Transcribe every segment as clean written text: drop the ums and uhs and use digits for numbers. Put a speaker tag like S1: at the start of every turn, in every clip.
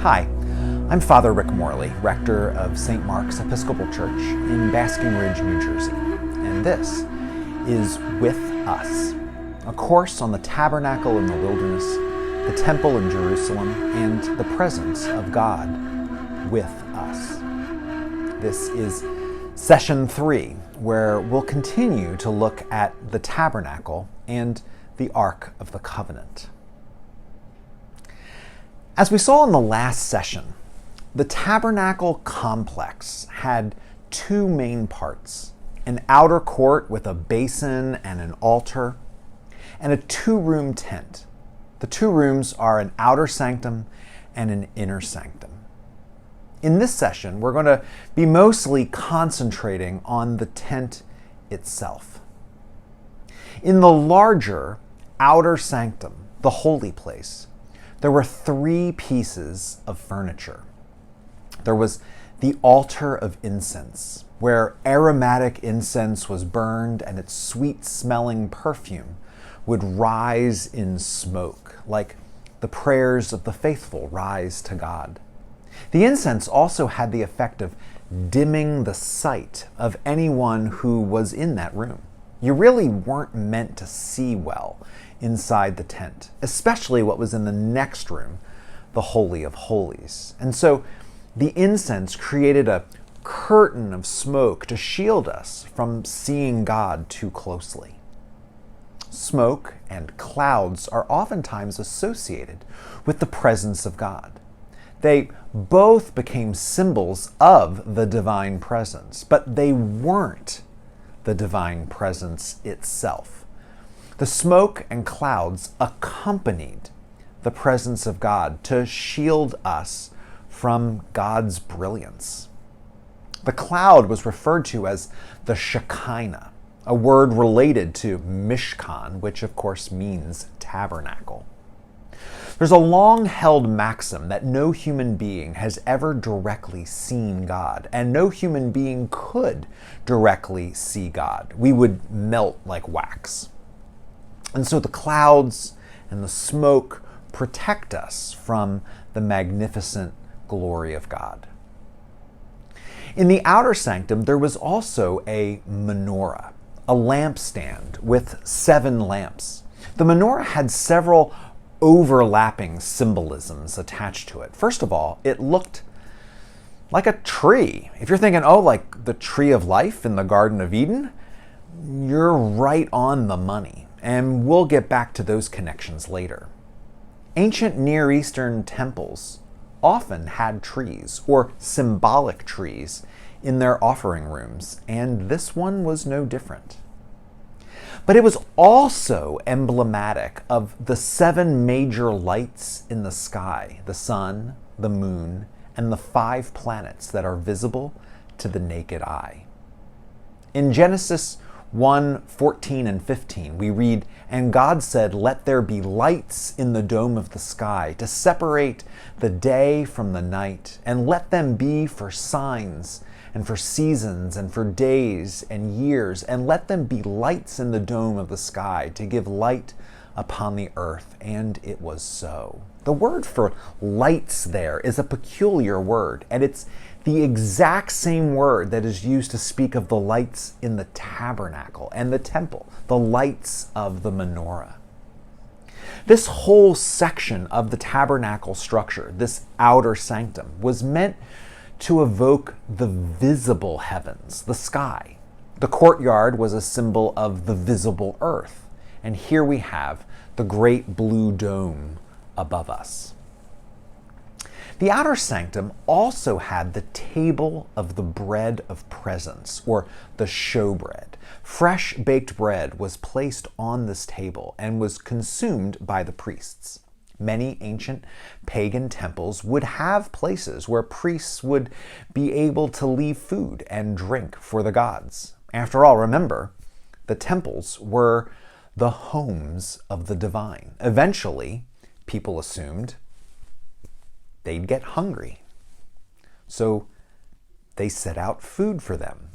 S1: Hi, I'm Father Rick Morley, Rector of St. Mark's Episcopal Church in Basking Ridge, New Jersey, and this is With Us, a course on the Tabernacle in the wilderness, the Temple in Jerusalem, and the presence of God with us. This is Session 3, where we'll continue to look at the Tabernacle and the Ark of the Covenant. As we saw in the last session, the Tabernacle complex had two main parts: an outer court with a basin and an altar, and a two-room tent. The two rooms are an outer sanctum and an inner sanctum. In this session, we're going to be mostly concentrating on the tent itself. In the larger outer sanctum, the holy place, there were three pieces of furniture. There was the altar of incense, where aromatic incense was burned and its sweet-smelling perfume would rise in smoke, like the prayers of the faithful rise to God. The incense also had the effect of dimming the sight of anyone who was in that room. You really weren't meant to see well inside the tent, especially what was in the next room, the Holy of Holies. And so the incense created a curtain of smoke to shield us from seeing God too closely. Smoke and clouds are oftentimes associated with the presence of God. They both became symbols of the divine presence, but they weren't the divine presence itself. The smoke and clouds accompanied the presence of God to shield us from God's brilliance. The cloud was referred to as the Shekinah, a word related to Mishkan, which of course means tabernacle. There's a long-held maxim that no human being has ever directly seen God, and no human being could directly see God. We would melt like wax. And so the clouds and the smoke protect us from the magnificent glory of God. In the outer sanctum, there was also a menorah, a lampstand with 7 lamps. The menorah had several overlapping symbolisms attached to it. First of all, it looked like a tree. If you're thinking, like the tree of life in the Garden of Eden, you're right on the money. And we'll get back to those connections later. Ancient Near Eastern temples often had trees, or symbolic trees, in their offering rooms, and this one was no different. But it was also emblematic of the 7 major lights in the sky: the sun, the moon, and the 5 planets that are visible to the naked eye. In Genesis 1:14 and 15, we read, "And God said, let there be lights in the dome of the sky to separate the day from the night, and let them be for signs and for seasons and for days and years, and let them be lights in the dome of the sky to give light upon the earth." And it was so. The word for lights there is a peculiar word, and it's the exact same word that is used to speak of the lights in the tabernacle and the temple, the lights of the menorah. This whole section of the tabernacle structure, this outer sanctum, was meant to evoke the visible heavens, the sky. The courtyard was a symbol of the visible earth, and here we have the great blue dome above us. The outer sanctum also had the table of the bread of presence, or the showbread. Fresh baked bread was placed on this table and was consumed by the priests. Many ancient pagan temples would have places where priests would be able to leave food and drink for the gods. After all, remember, the temples were the homes of the divine. Eventually, people assumed they'd get hungry. So they set out food for them.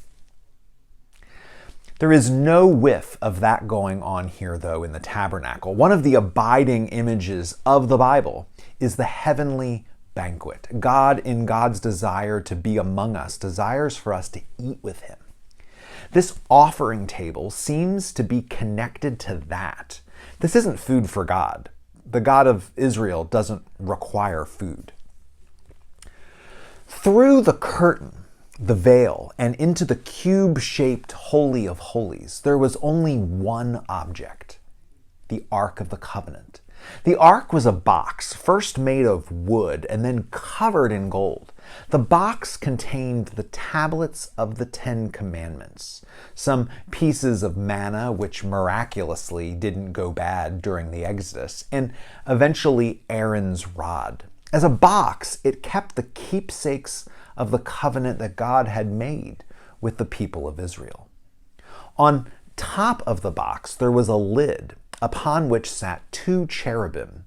S1: There is no whiff of that going on here, though, in the tabernacle. One of the abiding images of the Bible is the heavenly banquet. God, in God's desire to be among us, desires for us to eat with him. This offering table seems to be connected to that. This isn't food for God. The God of Israel doesn't require food. Through the curtain, the veil, and into the cube-shaped Holy of Holies, there was only one object: the Ark of the Covenant. The ark was a box, first made of wood and then covered in gold. The box contained the tablets of the 10 Commandments, some pieces of manna which miraculously didn't go bad during the Exodus, and eventually Aaron's rod. As a box, it kept the keepsakes of the covenant that God had made with the people of Israel. On top of the box, there was a lid upon which sat 2 cherubim.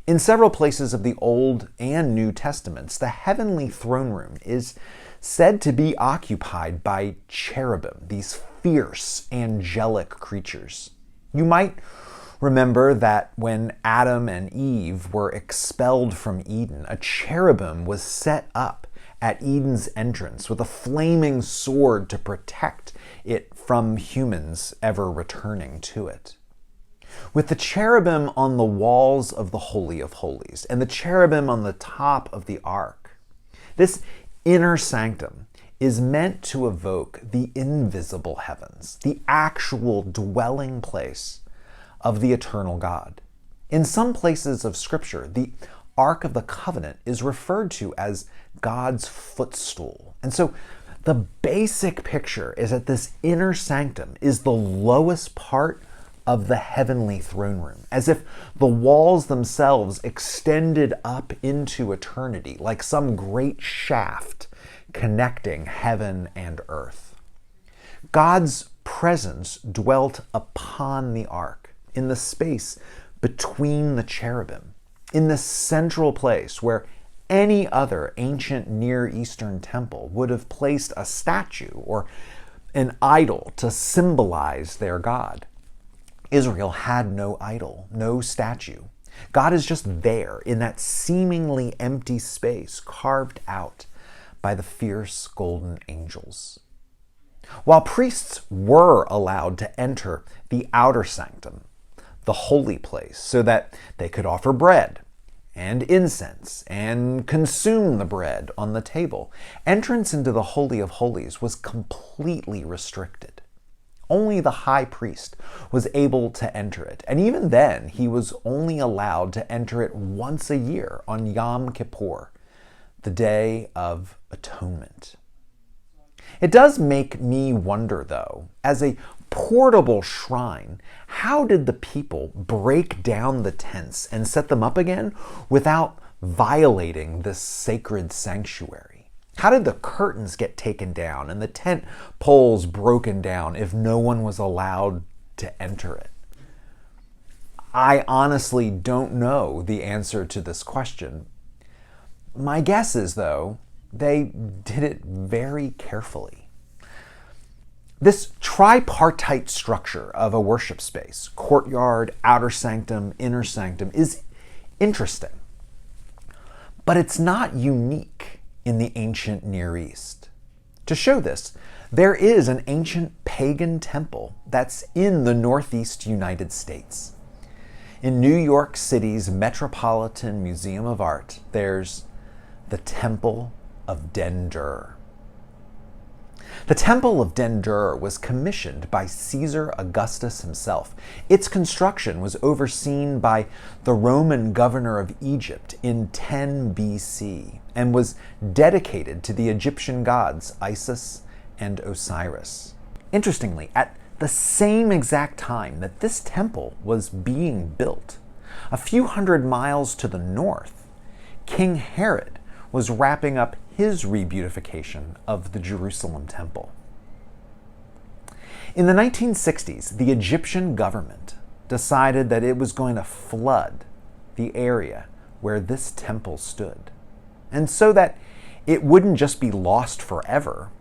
S1: In several places of the Old and New Testaments, the heavenly throne room is said to be occupied by cherubim, these fierce, angelic creatures. You might remember that when Adam and Eve were expelled from Eden, a cherubim was set up at Eden's entrance with a flaming sword to protect it from humans ever returning to it. With the cherubim on the walls of the Holy of Holies and the cherubim on the top of the ark, this inner sanctum is meant to evoke the invisible heavens, the actual dwelling place of the eternal God. In some places of Scripture, the Ark of the Covenant is referred to as God's footstool. And so the basic picture is that this inner sanctum is the lowest part of the heavenly throne room, as if the walls themselves extended up into eternity, like some great shaft connecting heaven and earth. God's presence dwelt upon the ark, in the space between the cherubim, in the central place where any other ancient Near Eastern temple would have placed a statue or an idol to symbolize their God. Israel had no idol, no statue. God is just there in that seemingly empty space carved out by the fierce golden angels. While priests were allowed to enter the outer sanctum, the holy place, so that they could offer bread and incense and consume the bread on the table, entrance into the Holy of Holies was completely restricted. Only the high priest was able to enter it, and even then he was only allowed to enter it once a year on Yom Kippur, the Day of Atonement. It does make me wonder, though, as a portable shrine, how did the people break down the tents and set them up again without violating this sacred sanctuary? How did the curtains get taken down and the tent poles broken down if no one was allowed to enter it? I honestly don't know the answer to this question. My guess is, though, they did it very carefully. This tripartite structure of a worship space, courtyard, outer sanctum, inner sanctum, is interesting. But it's not unique in the ancient Near East. To show this, there is an ancient pagan temple that's in the Northeast United States. In New York City's Metropolitan Museum of Art, there's the Temple of Dendur. The Temple of Dendur was commissioned by Caesar Augustus himself. Its construction was overseen by the Roman governor of Egypt in 10 BC and was dedicated to the Egyptian gods Isis and Osiris. Interestingly, at the same exact time that this temple was being built, a few hundred miles to the north, King Herod was wrapping up his rebeautification of the Jerusalem temple. In the 1960s, the Egyptian government decided that it was going to flood the area where this temple stood. And so that it wouldn't just be lost forever,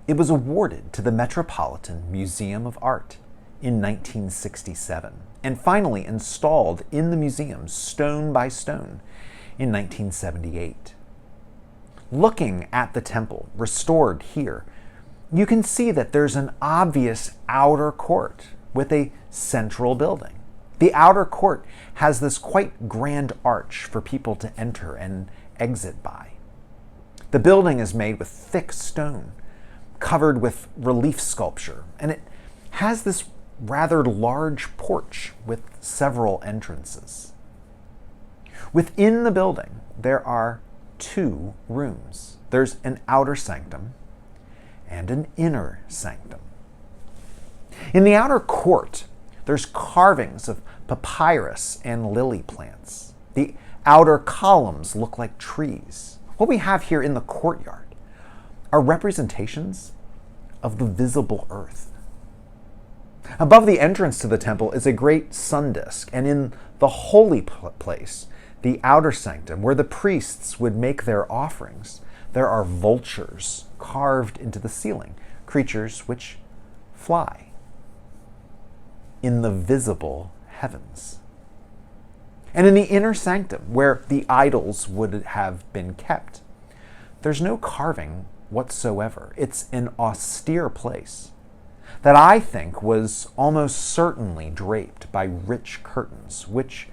S1: it was awarded to the Metropolitan Museum of Art in 1967 and finally installed in the museum stone by stone in 1978. Looking at the temple restored here, you can see that there's an obvious outer court with a central building. The outer court has this quite grand arch for people to enter and exit by. The building is made with thick stone, covered with relief sculpture, and it has this rather large porch with several entrances. Within the building, there are two rooms. There's an outer sanctum and an inner sanctum. In the outer court, there's carvings of papyrus and lily plants. The outer columns look like trees. What we have here in the courtyard are representations of the visible earth. Above the entrance to the temple is a great sun disk, and in the holy place, the outer sanctum, where the priests would make their offerings, there are vultures carved into the ceiling, creatures which fly in the visible heavens. And in the inner sanctum, where the idols would have been kept, there's no carving whatsoever. It's an austere place that I think was almost certainly draped by rich curtains, which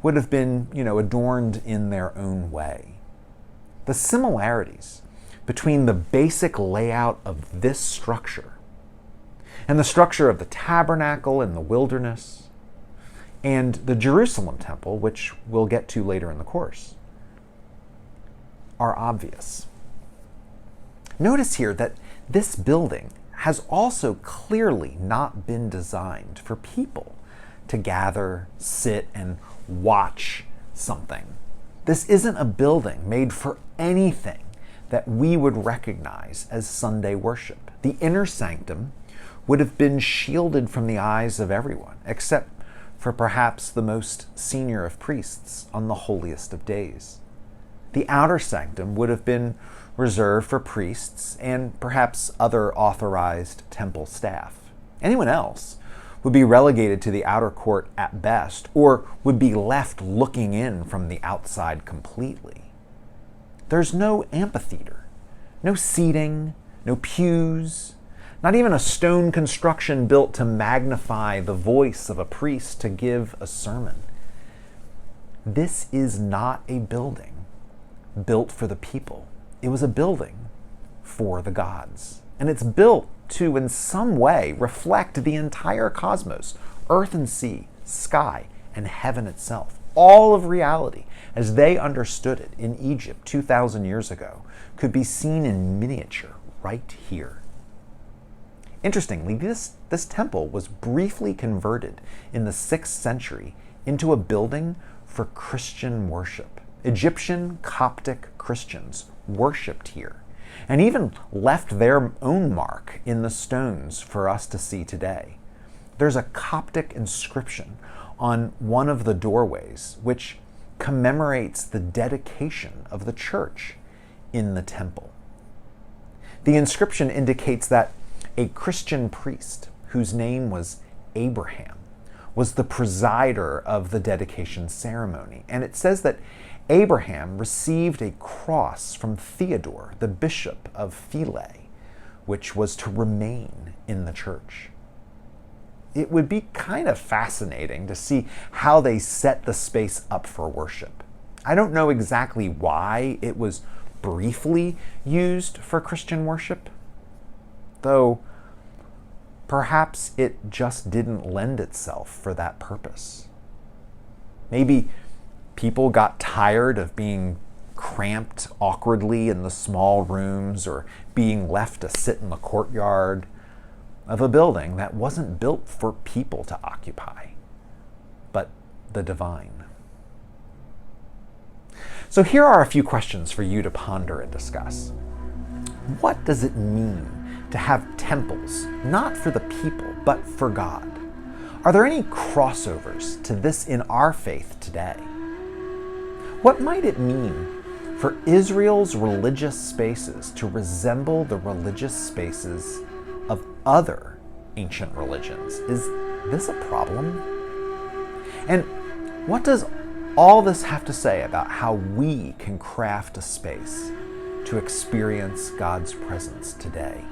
S1: would have been, adorned in their own way. The similarities between the basic layout of this structure and the structure of the tabernacle in the wilderness and the Jerusalem temple, which we'll get to later in the course, are obvious. Notice here that this building has also clearly not been designed for people to gather, sit, and watch something. This isn't a building made for anything that we would recognize as Sunday worship. The inner sanctum would have been shielded from the eyes of everyone, except for perhaps the most senior of priests on the holiest of days. The outer sanctum would have been reserved for priests and perhaps other authorized temple staff. Anyone else would be relegated to the outer court at best, or would be left looking in from the outside completely. There's no amphitheater, no seating, no pews, not even a stone construction built to magnify the voice of a priest to give a sermon. This is not a building built for the people. It was a building for the gods. And it's built to, in some way, reflect the entire cosmos, earth and sea, sky, and heaven itself. All of reality, as they understood it in Egypt 2,000 years ago, could be seen in miniature right here. Interestingly, this temple was briefly converted in the 6th century into a building for Christian worship. Egyptian Coptic Christians worshipped here, and even left their own mark in the stones for us to see today. There's a Coptic inscription on one of the doorways which commemorates the dedication of the church in the temple. The inscription indicates that a Christian priest, whose name was Abraham, was the presider of the dedication ceremony. And it says that Abraham received a cross from Theodore, the bishop of Philae, which was to remain in the church. It would be kind of fascinating to see how they set the space up for worship. I don't know exactly why it was briefly used for Christian worship, though perhaps it just didn't lend itself for that purpose. Maybe people got tired of being cramped awkwardly in the small rooms or being left to sit in the courtyard of a building that wasn't built for people to occupy, but the divine. So here are a few questions for you to ponder and discuss. What does it mean to have temples, not for the people, but for God? Are there any crossovers to this in our faith today? What might it mean for Israel's religious spaces to resemble the religious spaces of other ancient religions? Is this a problem? And what does All this have to say about how we can craft a space to experience God's presence today.